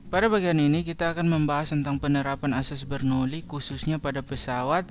Pada bagian ini kita akan membahas tentang penerapan asas Bernoulli khususnya pada pesawat.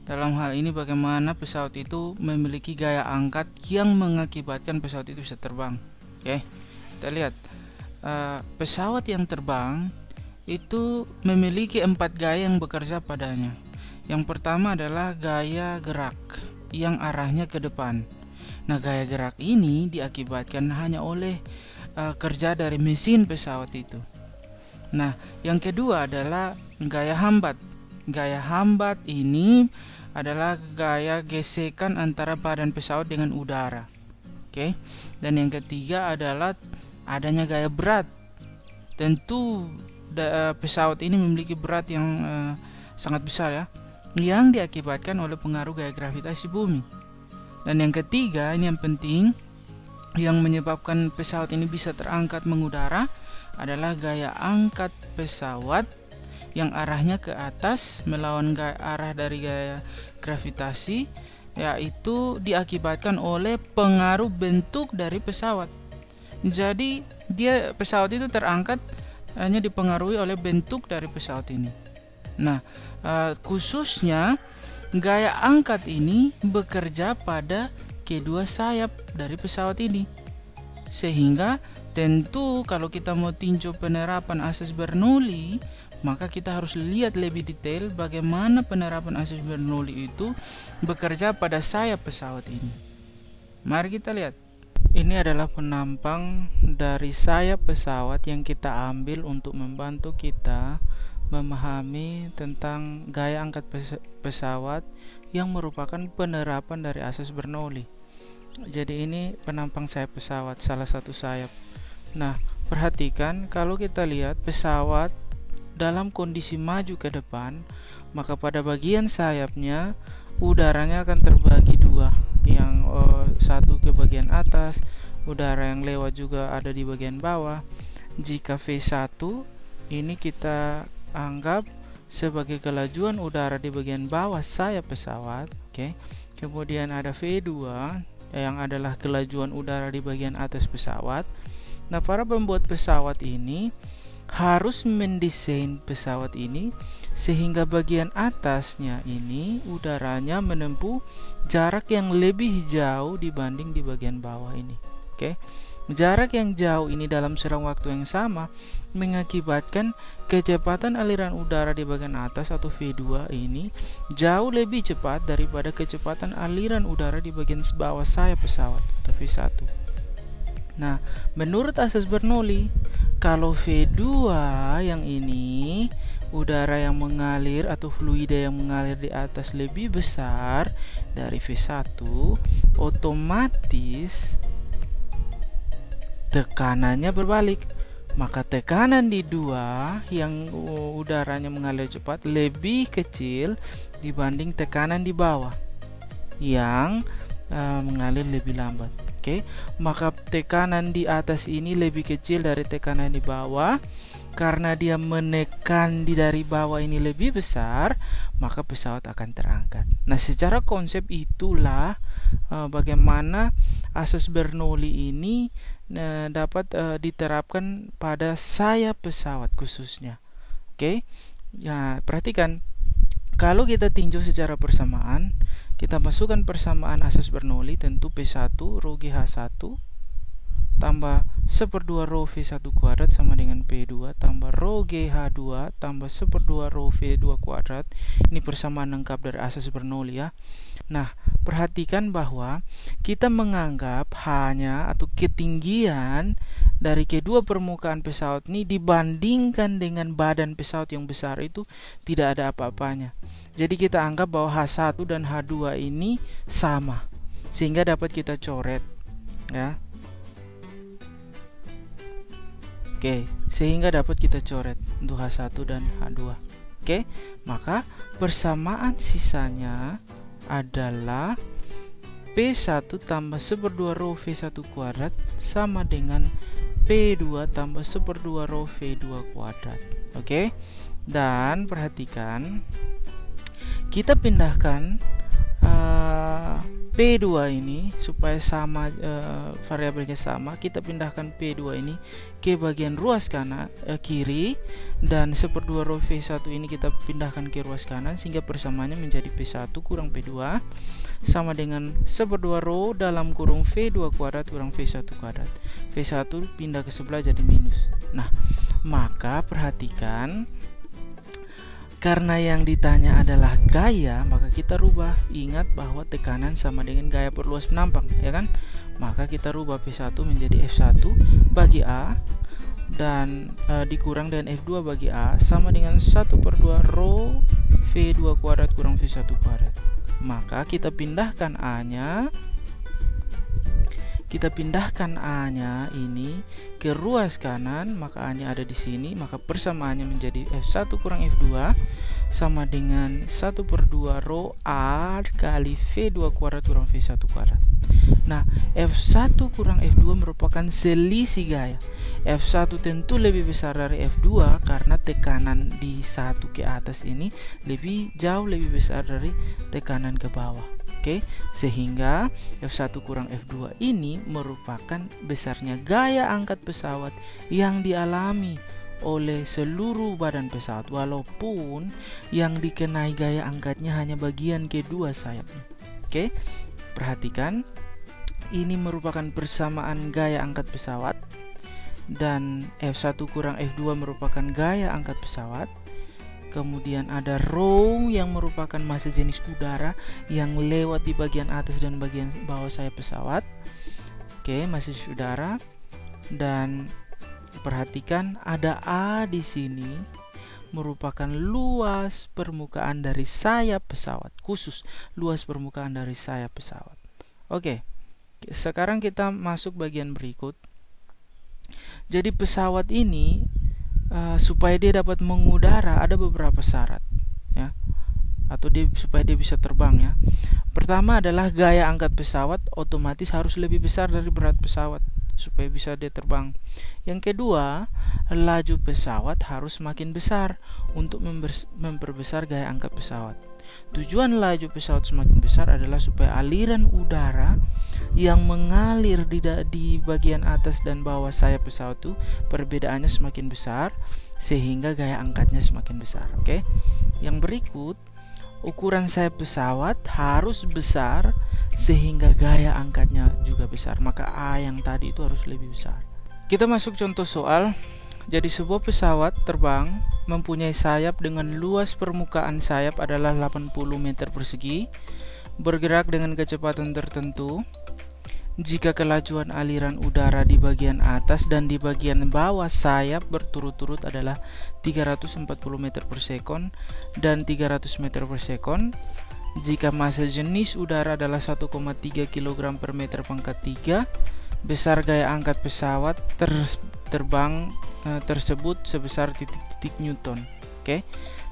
Dalam hal ini bagaimana pesawat itu memiliki gaya angkat yang mengakibatkan pesawat itu bisa terbang. Oke, kita lihat. Pesawat yang terbang itu memiliki 4 gaya yang bekerja padanya. Yang pertama adalah gaya gerak yang arahnya ke depan. Nah, gaya gerak ini diakibatkan hanya oleh kerja dari mesin pesawat itu. Nah, yang kedua adalah gaya hambat. Gaya hambat ini adalah gaya gesekan antara badan pesawat dengan udara. Oke. Dan yang ketiga adalah adanya gaya berat. Tentu pesawat ini memiliki berat yang sangat besar ya, yang diakibatkan oleh pengaruh gaya gravitasi bumi. Dan yang ketiga, ini yang penting, yang menyebabkan pesawat ini bisa terangkat mengudara adalah gaya angkat pesawat yang arahnya ke atas melawan arah dari gaya gravitasi, yaitu diakibatkan oleh pengaruh bentuk dari pesawat. Jadi pesawat itu terangkat hanya dipengaruhi oleh bentuk dari pesawat ini. Nah, khususnya gaya angkat ini bekerja pada kedua sayap dari pesawat ini, sehingga tentu kalau kita mau tinjau penerapan asas Bernoulli, maka kita harus lihat lebih detail bagaimana penerapan asas Bernoulli itu bekerja pada sayap pesawat ini. Mari kita lihat. Ini adalah penampang dari sayap pesawat yang kita ambil untuk membantu kita memahami tentang gaya angkat pesawat yang merupakan penerapan dari asas Bernoulli. Jadi ini penampang sayap pesawat, salah satu sayap. Nah, perhatikan kalau kita lihat pesawat dalam kondisi maju ke depan, maka pada bagian sayapnya udaranya akan terbagi dua, yang satu ke bagian atas, udara yang lewat juga ada di bagian bawah. Jika V1 ini kita anggap sebagai kelajuan udara di bagian bawah sayap pesawat, oke. Kemudian ada V2 yang adalah kelajuan udara di bagian atas pesawat. Nah, para pembuat pesawat ini harus mendesain pesawat ini sehingga bagian atasnya ini udaranya menempuh jarak yang lebih jauh dibanding di bagian bawah ini. Oke. Jarak yang jauh ini dalam serang waktu yang sama mengakibatkan kecepatan aliran udara di bagian atas atau V2 ini jauh lebih cepat daripada kecepatan aliran udara di bagian bawah sayap pesawat atau V1. Nah, menurut asas Bernoulli, kalau V2 yang ini udara yang mengalir atau fluida yang mengalir di atas lebih besar dari V1, otomatis tekanannya berbalik. Maka tekanan di 2 yang udaranya mengalir cepat lebih kecil dibanding tekanan di bawah yang mengalir lebih lambat. Oke, maka tekanan di atas ini lebih kecil dari tekanan di bawah. Karena dia menekan dari bawah ini lebih besar, maka pesawat akan terangkat. Nah, secara konsep itulah bagaimana asas Bernoulli ini dapat diterapkan pada sayap pesawat khususnya. Oke, ya perhatikan. Kalau kita tinjau secara persamaan, kita masukkan persamaan asas Bernoulli, tentu P1 rho GH1 tambah 1/2 rho V1 kuadrat sama dengan P2 tambah rho GH2 tambah 1/2 rho V2 kuadrat. Ini persamaan lengkap dari asas Bernoulli ya. Nah, perhatikan bahwa kita menganggap hanya atau ketinggian dari kedua permukaan pesawat ini dibandingkan dengan badan pesawat yang besar itu tidak ada apa-apanya. Jadi kita anggap bahwa H1 dan H2 ini sama, sehingga dapat kita coret ya. Oke, sehingga dapat kita coret untuk H1 dan H2. Oke, maka persamaan sisanya adalah P1 tambah 1/2 rho V1 kuadrat sama dengan P2 tambah 1/2 rho V2 kuadrat. Oke, dan perhatikan kita pindahkan P2 ini supaya sama, variabelnya sama, kita pindahkan P2 ini ke bagian ruas kanan, kiri, dan 1/2 rho V1 ini kita pindahkan ke ruas kanan sehingga persamaannya menjadi P1 kurang P2 sama dengan 1/2 rho dalam kurung V2 kuadrat kurang V1 kuadrat. V1 pindah ke sebelah jadi minus. Nah, maka perhatikan, karena yang ditanya adalah gaya, maka kita rubah. Ingat bahwa tekanan sama dengan gaya perluas penampang, ya kan? Maka kita rubah P1 menjadi F1 bagi A dan dikurang dengan F2 bagi A sama dengan 1/2 rho V2 kuadrat kurang V1 kuadrat. Maka kita pindahkan A-nya ini ke ruas kanan, maka A-nya ada di sini, maka persamaannya menjadi F1 kurang F2 sama dengan 1/2 rho A kali V2 kuadrat kurang V1 kuadrat. Nah, F1 kurang F2 merupakan selisih gaya. F1 tentu lebih besar dari F2 karena tekanan di 1 ke atas ini jauh lebih besar dari tekanan ke bawah. Oke, sehingga F1 kurang F2 ini merupakan besarnya gaya angkat pesawat yang dialami oleh seluruh badan pesawat, walaupun yang dikenai gaya angkatnya hanya bagian kedua sayapnya. Oke, perhatikan, ini merupakan persamaan gaya angkat pesawat, dan F1 kurang F2 merupakan gaya angkat pesawat. Kemudian ada rho yang merupakan massa jenis udara yang lewat di bagian atas dan bagian bawah sayap pesawat. Oke, massa jenis udara. Dan perhatikan ada A di sini merupakan luas permukaan dari sayap pesawat, khusus luas permukaan dari sayap pesawat. Oke, sekarang kita masuk bagian berikut. Jadi pesawat ini supaya dia dapat mengudara ada beberapa syarat, ya, atau supaya dia bisa terbang, ya. Pertama adalah gaya angkat pesawat otomatis harus lebih besar dari berat pesawat supaya bisa dia terbang. Yang kedua, laju pesawat harus makin besar untuk memperbesar gaya angkat pesawat. Tujuan laju pesawat semakin besar adalah supaya aliran udara yang mengalir di bagian atas dan bawah sayap pesawat itu perbedaannya semakin besar sehingga gaya angkatnya semakin besar. Oke. Yang berikut, ukuran sayap pesawat harus besar sehingga gaya angkatnya juga besar. Maka A yang tadi itu harus lebih besar. Kita masuk contoh soal. Jadi sebuah pesawat terbang mempunyai sayap dengan luas permukaan sayap adalah 80 meter persegi, bergerak dengan kecepatan tertentu. Jika kelajuan aliran udara di bagian atas dan di bagian bawah sayap berturut-turut adalah 340 meter per sekon dan 300 meter per sekon, jika massa jenis udara adalah 1,3 kg per meter pangkat 3, besar gaya angkat pesawat terbang tersebut sebesar titik Newton. Oke,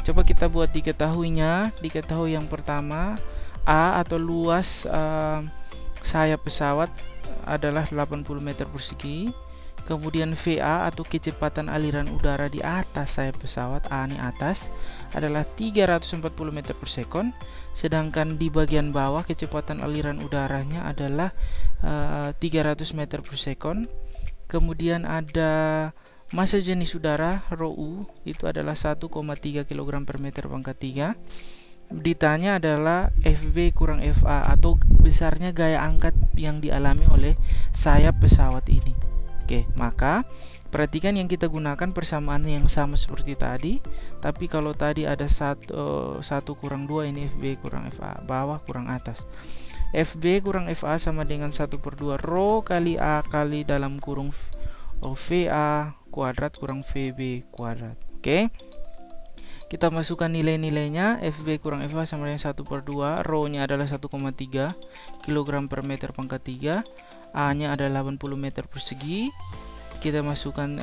coba kita buat diketahuinya. Diketahui yang pertama, A atau luas sayap pesawat adalah 80 meter persegi. Kemudian VA atau kecepatan aliran udara di atas sayap pesawat, A ini atas, adalah 340 meter per sekon. Sedangkan di bagian bawah kecepatan aliran udaranya adalah 300 meter per sekon. Kemudian ada massa jenis udara rho U, itu adalah 1,3 kg per meter pangkat 3. Ditanya adalah FB kurang FA atau besarnya gaya angkat yang dialami oleh sayap pesawat ini. Oke, maka perhatikan yang kita gunakan persamaan yang sama seperti tadi, tapi kalau tadi ada 1 kurang 2, ini FB kurang FA, bawah kurang atas. FB kurang FA sama dengan 1/2 rho kali A kali dalam kurung VA kuadrat kurang VB kuadrat. Oke, kita masukkan nilai-nilainya. FB kurang FA sama dengan 1/2, rho nya adalah 1,3 kg per meter pangkat 3, A nya adalah 80 meter persegi. Kita masukkan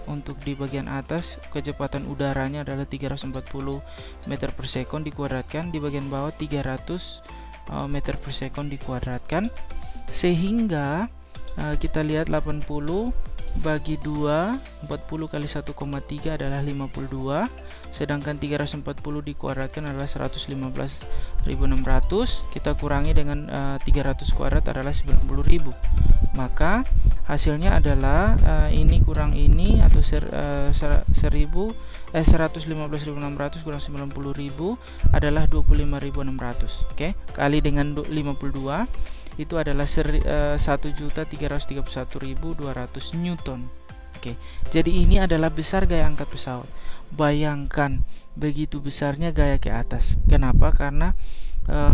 untuk di bagian atas kecepatan udaranya adalah 340 meter per sekon dikuadratkan, di bagian bawah 300 meter per sekon dikuadratkan, sehingga kita lihat 80 bagi 2, 40 kali 1,3 adalah 52, sedangkan 340 dikuadratkan adalah 115.600. Kita kurangi dengan 300 kuadrat adalah 90.000. Maka hasilnya adalah ini kurang ini, atau 115.600 kurang 90.000 adalah 25.600. Oke, kali dengan 52 itu adalah 1.331.200 Newton. Oke, jadi ini adalah besar gaya angkat pesawat. Bayangkan begitu besarnya gaya ke atas. Kenapa? Karena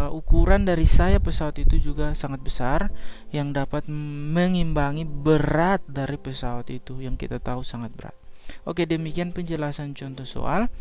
ukuran dari sayap pesawat itu juga sangat besar, yang dapat mengimbangi berat dari pesawat itu yang kita tahu sangat berat. Oke, demikian penjelasan contoh soal.